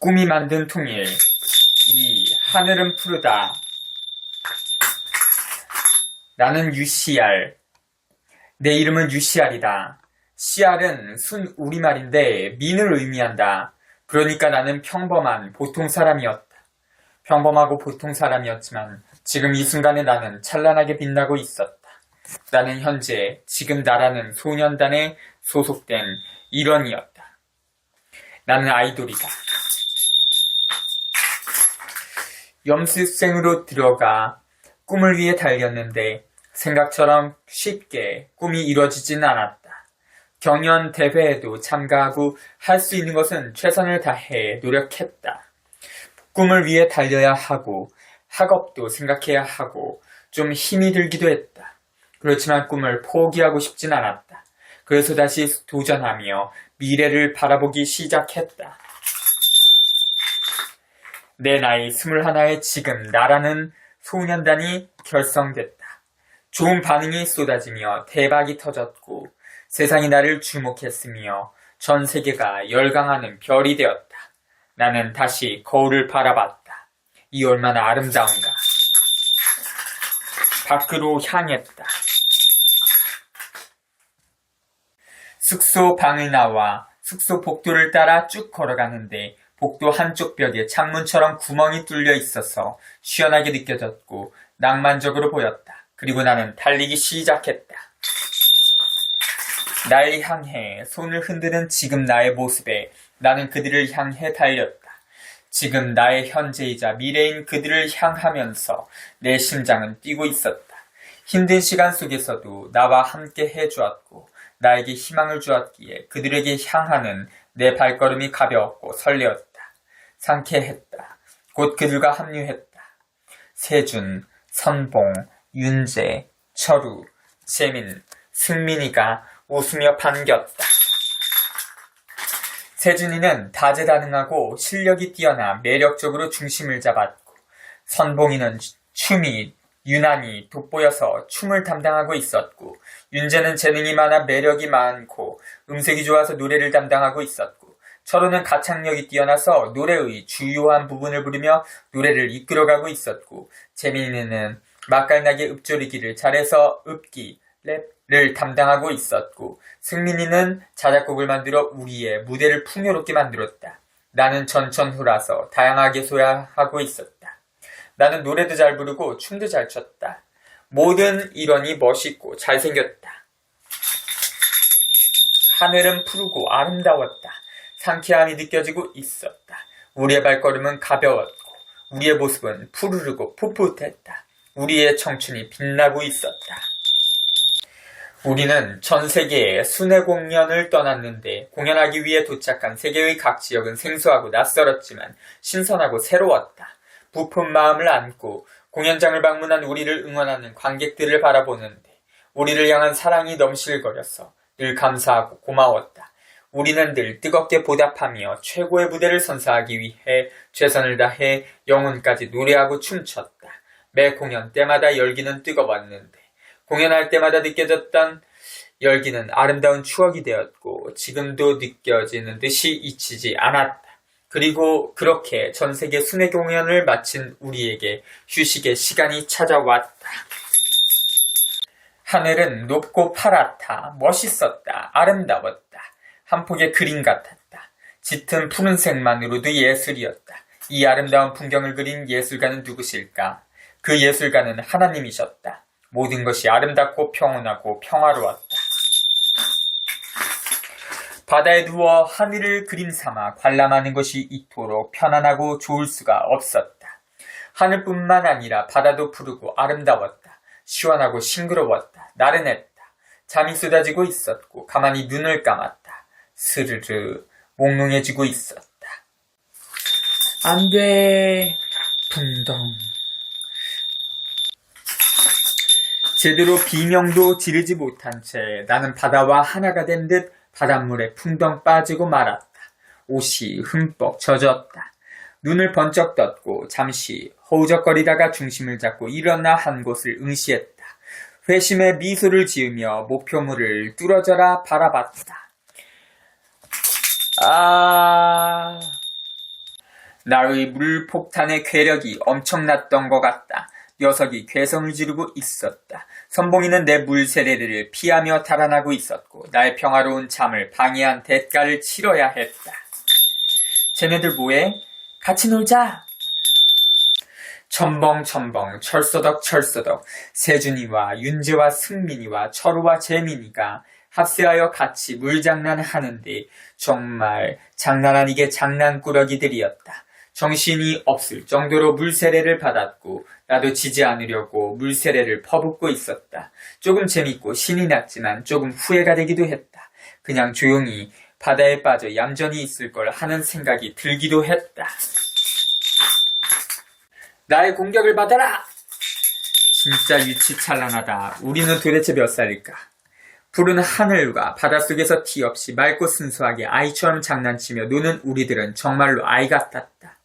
꿈이 만든 통일. 이 하늘은 푸르다. 나는 UCR. 내 이름은 UCR이다. CR은 순 우리말인데 민을 의미한다. 그러니까 나는 평범한 보통 사람이었다. 평범하고 보통 사람이었지만 지금 이 순간에 나는 찬란하게 빛나고 있었다. 나는 현재 지금 나라는 소년단에 소속된 일원이었다. 나는 아이돌이다. 연습생으로 들어가 꿈을 위해 달렸는데 생각처럼 쉽게 꿈이 이루어지진 않았다. 경연 대회에도 참가하고 할 수 있는 것은 최선을 다해 노력했다. 꿈을 위해 달려야 하고 학업도 생각해야 하고 좀 힘이 들기도 했다. 그렇지만 꿈을 포기하고 싶진 않았다. 그래서 다시 도전하며 미래를 바라보기 시작했다. 내 나이 21에 지금 나라는 소년단이 결성됐다. 좋은 반응이 쏟아지며 대박이 터졌고 세상이 나를 주목했으며 전 세계가 열광하는 별이 되었다. 나는 다시 거울을 바라봤다. 이 얼마나 아름다운가. 밖으로 향했다. 숙소 방을 나와 숙소 복도를 따라 쭉 걸어가는데 복도 한쪽 벽에 창문처럼 구멍이 뚫려 있어서 시원하게 느껴졌고 낭만적으로 보였다. 그리고 나는 달리기 시작했다. 날 향해 손을 흔드는 지금 나의 모습에 나는 그들을 향해 달렸다. 지금 나의 현재이자 미래인 그들을 향하면서 내 심장은 뛰고 있었다. 힘든 시간 속에서도 나와 함께 해주었고 나에게 희망을 주었기에 그들에게 향하는 내 발걸음이 가벼웠고 설레었다. 상쾌했다. 곧 그들과 합류했다. 세준, 선봉, 윤재, 철우, 재민, 승민이가 웃으며 반겼다. 세준이는 다재다능하고 실력이 뛰어나 매력적으로 중심을 잡았고 선봉이는 춤이 유난히 돋보여서 춤을 담당하고 있었고 윤재는 재능이 많아 매력이 많고 음색이 좋아서 노래를 담당하고 있었고 철우는 가창력이 뛰어나서 노래의 주요한 부분을 부르며 노래를 이끌어가고 있었고 재민이는 맛깔나게 읊조리기를 잘해서 읊기, 랩을 담당하고 있었고 승민이는 자작곡을 만들어 우리의 무대를 풍요롭게 만들었다. 나는 전천후라서 다양하게 소화하고 있었다. 나는 노래도 잘 부르고 춤도 잘 췄다. 모든 일원이 멋있고 잘생겼다. 하늘은 푸르고 아름다웠다. 상쾌함이 느껴지고 있었다. 우리의 발걸음은 가벼웠고 우리의 모습은 푸르르고 풋풋했다. 우리의 청춘이 빛나고 있었다. 우리는 전 세계에 순회 공연을 떠났는데 공연하기 위해 도착한 세계의 각 지역은 생소하고 낯설었지만 신선하고 새로웠다. 부푼 마음을 안고 공연장을 방문한 우리를 응원하는 관객들을 바라보는데 우리를 향한 사랑이 넘실거려서 늘 감사하고 고마웠다. 우리는 늘 뜨겁게 보답하며 최고의 무대를 선사하기 위해 최선을 다해 영혼까지 노래하고 춤췄다. 매 공연 때마다 열기는 뜨거웠는데 공연할 때마다 느껴졌던 열기는 아름다운 추억이 되었고 지금도 느껴지는 듯이 잊히지 않았다. 그리고 그렇게 전세계 순회 공연을 마친 우리에게 휴식의 시간이 찾아왔다. 하늘은 높고 파랗다. 멋있었다. 아름다웠다. 한 폭의 그림 같았다. 짙은 푸른색만으로도 예술이었다. 이 아름다운 풍경을 그린 예술가는 누구실까? 그 예술가는 하나님이셨다. 모든 것이 아름답고 평온하고 평화로웠다. 바다에 누워 하늘을 그림 삼아 관람하는 것이 이토록 편안하고 좋을 수가 없었다. 하늘뿐만 아니라 바다도 푸르고 아름다웠다. 시원하고 싱그러웠다. 나른했다. 잠이 쏟아지고 있었고 가만히 눈을 감았다. 스르르 몽롱해지고 있었다. 안 돼. 붕덩. 제대로 비명도 지르지 못한 채 나는 바다와 하나가 된 듯 바닷물에 풍덩 빠지고 말았다. 옷이 흠뻑 젖었다. 눈을 번쩍 떴고 잠시 허우적거리다가 중심을 잡고 일어나 한 곳을 응시했다. 회심의 미소를 지으며 목표물을 뚫어져라 바라봤다. 나의 물폭탄의 괴력이 엄청났던 것 같다. 녀석이 괴성을 지르고 있었다. 선봉이는 내 물세례를 피하며 달아나고 있었고 나의 평화로운 잠을 방해한 대가를 치러야 했다. 쟤네들 뭐해? 같이 놀자! 첨벙첨벙 철서덕 세준이와 윤재와 승민이와 철우와 재민이가 합세하여 같이 물장난하는데 정말 장난 아니게 장난꾸러기들이었다. 정신이 없을 정도로 물세례를 받았고 나도 지지 않으려고 물세례를 퍼붓고 있었다. 조금 재밌고 신이 났지만 조금 후회가 되기도 했다. 그냥 조용히 바다에 빠져 얌전히 있을 걸 하는 생각이 들기도 했다. 나의 공격을 받아라! 진짜 유치찬란하다. 우리는 도대체 몇 살일까? 푸른 하늘과 바닷속에서 티 없이 맑고 순수하게 아이처럼 장난치며 노는 우리들은 정말로 아이 같았다.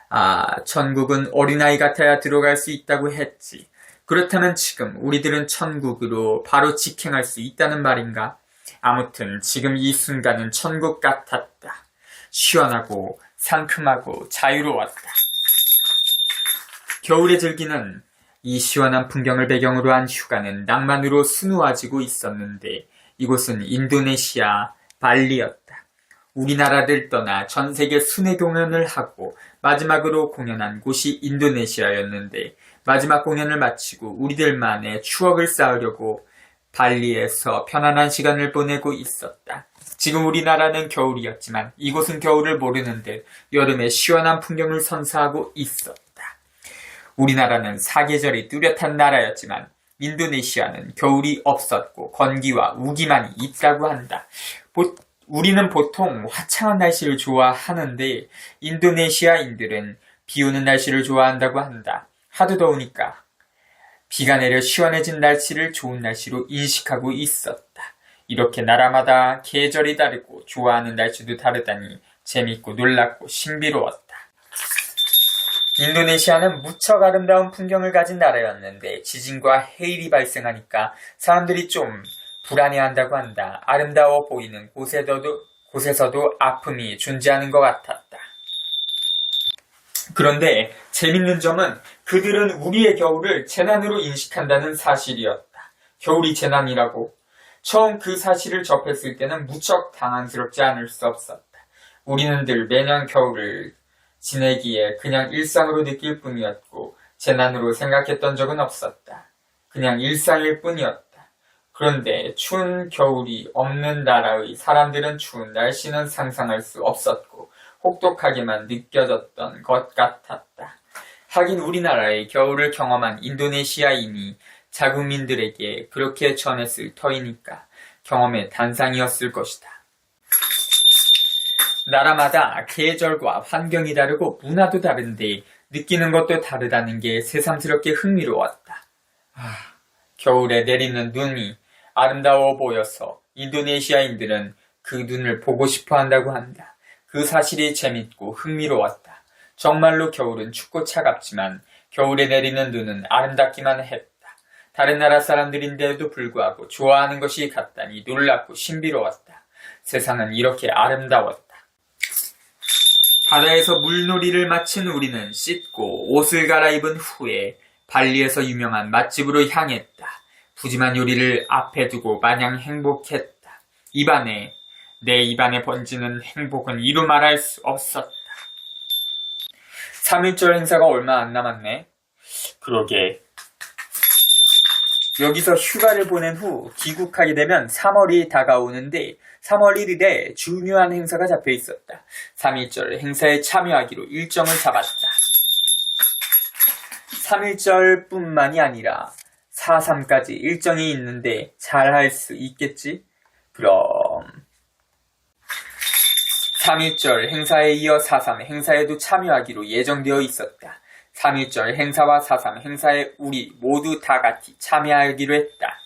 아, 천국은 어린아이 같아야 들어갈 수 있다고 했지. 그렇다면 지금 우리들은 천국으로 바로 직행할 수 있다는 말인가? 아무튼 지금 이 순간은 천국 같았다. 시원하고 상큼하고 자유로웠다. 겨울에 즐기는 이 시원한 풍경을 배경으로 한 휴가는 낭만으로 수놓아지고 있었는데 이곳은 인도네시아 발리였다. 우리나라를 떠나 전 세계 순회 공연을 하고 마지막으로 공연한 곳이 인도네시아였는데 마지막 공연을 마치고 우리들만의 추억을 쌓으려고 발리에서 편안한 시간을 보내고 있었다. 지금 우리나라는 겨울이었지만 이곳은 겨울을 모르는 듯 여름의 시원한 풍경을 선사하고 있었다. 우리나라는 사계절이 뚜렷한 나라였지만 인도네시아는 겨울이 없었고 건기와 우기만 있다고 한다. 우리는 보통 화창한 날씨를 좋아하는데 인도네시아인들은 비 오는 날씨를 좋아한다고 한다. 하도 더우니까 비가 내려 시원해진 날씨를 좋은 날씨로 인식하고 있었다. 이렇게 나라마다 계절이 다르고 좋아하는 날씨도 다르다니 재밌고 놀랍고 신비로웠다. 인도네시아는 무척 아름다운 풍경을 가진 나라였는데 지진과 해일이 발생하니까 사람들이 좀 불안해한다고 한다. 아름다워 보이는 곳에서도 아픔이 존재하는 것 같았다. 그런데 재밌는 점은 그들은 우리의 겨울을 재난으로 인식한다는 사실이었다. 겨울이 재난이라고? 처음 그 사실을 접했을 때는 무척 당황스럽지 않을 수 없었다. 우리는 늘 매년 겨울을 지내기에 그냥 일상으로 느낄 뿐이었고 재난으로 생각했던 적은 없었다. 그냥 일상일 뿐이었다. 그런데 추운 겨울이 없는 나라의 사람들은 추운 날씨는 상상할 수 없었고 혹독하게만 느껴졌던 것 같았다. 하긴 우리나라의 겨울을 경험한 인도네시아인이 자국민들에게 그렇게 전했을 터이니까 경험의 단상이었을 것이다. 나라마다 계절과 환경이 다르고 문화도 다른데 느끼는 것도 다르다는 게 새삼스럽게 흥미로웠다. 겨울에 내리는 눈이 아름다워 보여서 인도네시아인들은 그 눈을 보고 싶어 한다고 한다. 그 사실이 재밌고 흥미로웠다. 정말로 겨울은 춥고 차갑지만 겨울에 내리는 눈은 아름답기만 했다. 다른 나라 사람들인데도 불구하고 좋아하는 것이 같다니 놀랍고 신비로웠다. 세상은 이렇게 아름다웠다. 바다에서 물놀이를 마친 우리는 씻고 옷을 갈아입은 후에 발리에서 유명한 맛집으로 향했다. 푸짐한 요리를 앞에 두고 마냥 행복했다. 내 입안에 번지는 행복은 이루 말할 수 없었다. 3.1절 행사가 얼마 안 남았네. 그러게. 여기서 휴가를 보낸 후 귀국하게 되면 3월이 다가오는데 3월 1일에 중요한 행사가 잡혀 있었다. 3.1절 행사에 참여하기로 일정을 잡았다. 3.1절뿐만이 아니라 4.3까지 일정이 있는데 잘 할 수 있겠지? 그럼 3.1절 행사에 이어 4.3 행사에도 참여하기로 예정되어 있었다. 3.1절 행사와 4.3 행사에 우리 모두 다 같이 참여하기로 했다.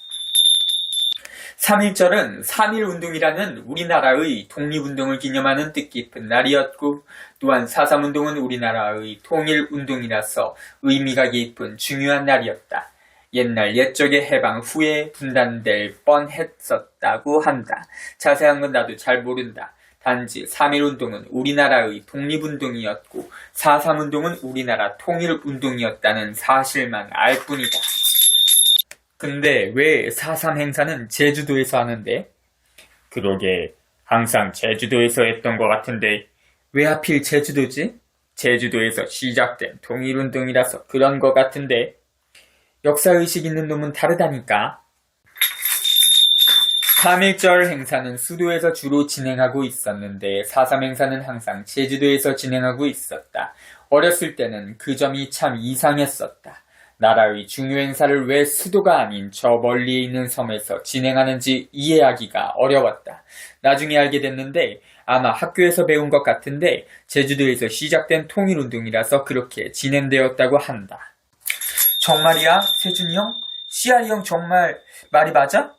3.1절은 3.1운동이라는 우리나라의 독립운동을 기념하는 뜻깊은 날이었고 또한 4.3운동은 우리나라의 통일운동이라서 의미가 깊은 중요한 날이었다. 옛날 옛적의 해방 후에 분단될 뻔했었다고 한다. 자세한 건 나도 잘 모른다. 단지 3.1운동은 우리나라의 독립운동이었고 4.3운동은 우리나라 통일운동이었다는 사실만 알 뿐이다. 근데 왜 4.3 행사는 제주도에서 하는데? 그러게, 항상 제주도에서 했던 것 같은데 왜 하필 제주도지? 제주도에서 시작된 통일운동이라서 그런 것 같은데 역사의식 있는 놈은 다르다니까. 3.1절 행사는 수도에서 주로 진행하고 있었는데 4.3 행사는 항상 제주도에서 진행하고 있었다. 어렸을 때는 그 점이 참 이상했었다. 나라의 중요 행사를 왜 수도가 아닌 저 멀리에 있는 섬에서 진행하는지 이해하기가 어려웠다. 나중에 알게 됐는데 아마 학교에서 배운 것 같은데 제주도에서 시작된 통일운동이라서 그렇게 진행되었다고 한다. 정말이야? 세준이 형? 씨알이 형 정말 말이 맞아?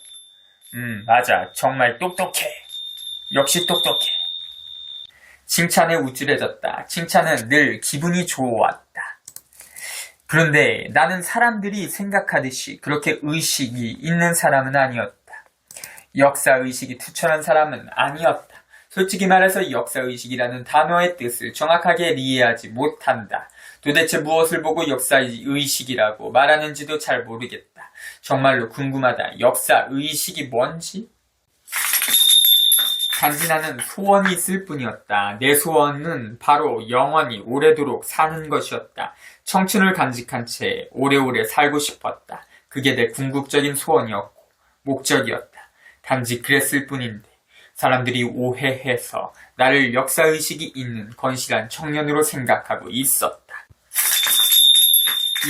맞아. 정말 똑똑해. 역시 똑똑해. 칭찬에 우쭐해졌다. 칭찬은 늘 기분이 좋았다. 그런데 나는 사람들이 생각하듯이 그렇게 의식이 있는 사람은 아니었다. 역사의식이 투철한 사람은 아니었다. 솔직히 말해서 역사의식이라는 단어의 뜻을 정확하게 이해하지 못한다. 도대체 무엇을 보고 역사의식이라고 말하는지도 잘 모르겠다. 정말로 궁금하다. 역사의식이 뭔지? 단지 나는 소원이 있을 뿐이었다. 내 소원은 바로 영원히 오래도록 사는 것이었다. 청춘을 간직한 채 오래오래 살고 싶었다. 그게 내 궁극적인 소원이었고 목적이었다. 단지 그랬을 뿐인데 사람들이 오해해서 나를 역사의식이 있는 건실한 청년으로 생각하고 있었다.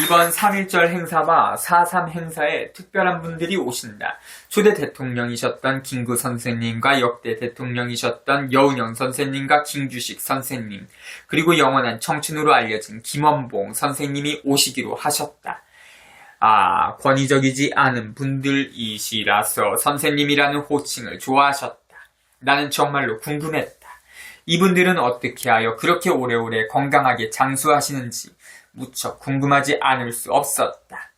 이번 3.1절 행사와 4.3 행사에 특별한 분들이 오신다. 초대 대통령이셨던 김구 선생님과 역대 대통령이셨던 여운형 선생님과 김주식 선생님, 그리고 영원한 청춘으로 알려진 김원봉 선생님이 오시기로 하셨다. 권위적이지 않은 분들이시라서 선생님이라는 호칭을 좋아하셨다. 나는 정말로 궁금했다. 이분들은 어떻게 하여 그렇게 오래오래 건강하게 장수하시는지 무척 궁금하지 않을 수 없었다.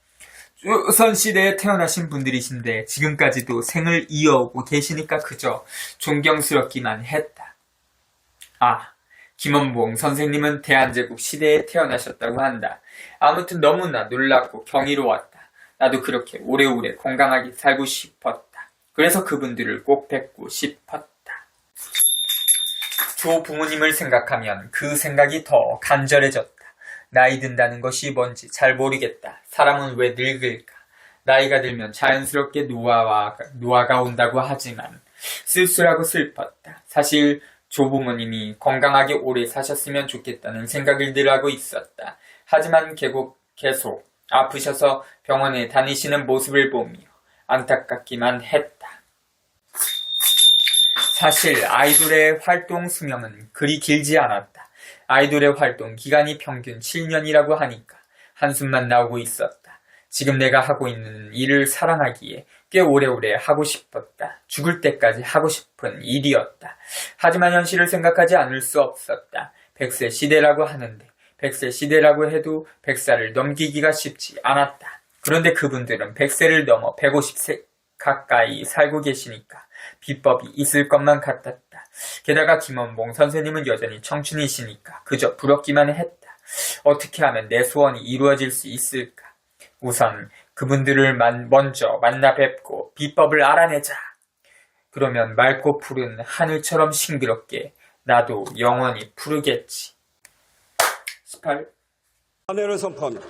조선시대에 태어나신 분들이신데 지금까지도 생을 이어오고 계시니까 그저 존경스럽기만 했다. 김원봉 선생님은 대한제국 시대에 태어나셨다고 한다. 아무튼 너무나 놀랍고 경이로웠다. 나도 그렇게 오래오래 건강하게 살고 싶었다. 그래서 그분들을 꼭 뵙고 싶었다. 조 부모님을 생각하면 그 생각이 더 간절해졌다. 나이 든다는 것이 뭔지 잘 모르겠다. 사람은 왜 늙을까? 나이가 들면 자연스럽게 노화가 온다고 하지만 쓸쓸하고 슬펐다. 사실 조부모님이 건강하게 오래 사셨으면 좋겠다는 생각을 늘 하고 있었다. 하지만 계속 아프셔서 병원에 다니시는 모습을 보며 안타깝기만 했다. 사실 아이돌의 활동 수명은 그리 길지 않았다. 아이돌의 활동 기간이 평균 7년이라고 하니까 한숨만 나오고 있었다. 지금 내가 하고 있는 일을 사랑하기에 꽤 오래오래 하고 싶었다. 죽을 때까지 하고 싶은 일이었다. 하지만 현실을 생각하지 않을 수 없었다. 100세 시대라고 하는데 100세 시대라고 해도 100살을 넘기기가 쉽지 않았다. 그런데 그분들은 100세를 넘어 150세 가까이 살고 계시니까 비법이 있을 것만 같았다. 게다가 김원봉 선생님은 여전히 청춘이시니까 그저 부럽기만 했다. 어떻게 하면 내 소원이 이루어질 수 있을까? 우선 그분들을 먼저 만나 뵙고 비법을 알아내자. 그러면 맑고 푸른 하늘처럼 싱그럽게 나도 영원히 푸르겠지. 18. 탄핵을 선포합니다.